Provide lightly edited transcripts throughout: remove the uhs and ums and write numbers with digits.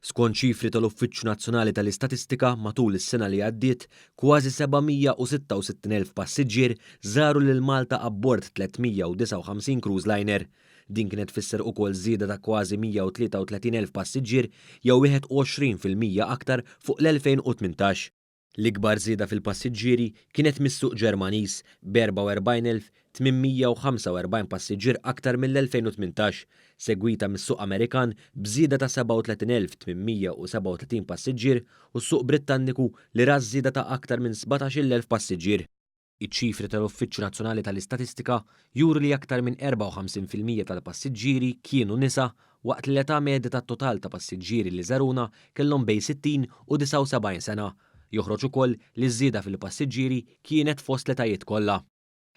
Skont ċifri tal-Uffiċċju Nazzjonali tal-Istatistika matul is-sena li għaddiet, kważi 766,000 passiġġier żaru lil Malta abbord 359 cruise liner. Din kienet tfisser ukoll żieda ta' kważi 133,000 passiġġier jew 21% aktar fuq l-2018. L-ikbar żieda fil-passiġġieri kienet mis-suq Ġermaniż b'44,845 passiġġier aktar mill-2018, segwita mis-suq Amerikan b'żieda ta' 37,837 passiġġier u s-suq Brittanniku li ra żieda ta' aktar minn 17,000 passiġġier. Iċ-ċifri tal-Uffiċċju Nazzjonali tal-Istatistika juru li aktar minn 54% tal-passiġġieri kienu nisa waqt li l-età medja tat-total ta' passiġġieri li żaruna kellhom bejn 60 u 79 sena. Joħroġ ukoll li ż-żieda fil-passiġġieri kienet fost l-etajiet kollha.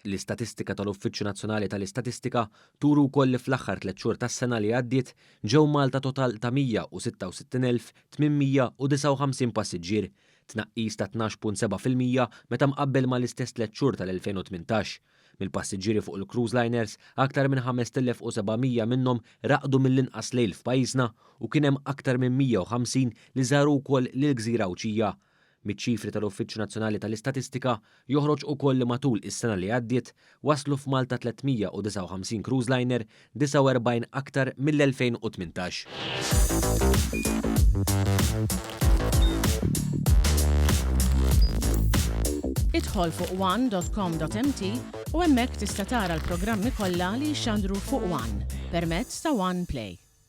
L-istatistika tal-Uffiċċju Nazzjonali tal-Istatistika turu wkoll li fl-aħħar 3 xhur tas-sena li għaddiet ġew Malta total ta' 166,859 passiġġier, tnaqqis ta' 12.7% meta mqabbel mal-istess 3 xhur tal-2018. Mill-passiġġieri fuq il-cruise liners aktar minn 5,700 minnhom raqdu mill-inqas lejl f'pajjiżna u kien hemm aktar minn 150 li żaru wkoll lill-Gżira Awċija. Miċ-ċifri tal-Uffiċċju Nazzjonali tal-Istatistika joħroġ ukoll li matul is-sena li għaddiet waslu f'Malta 359 cruise liner, 49 aktar mill-2018. Idħol fuq one.com.mt u hemmhekk tista' tara l-programmi kollha li jxandru fuq One permezz ta' One Play.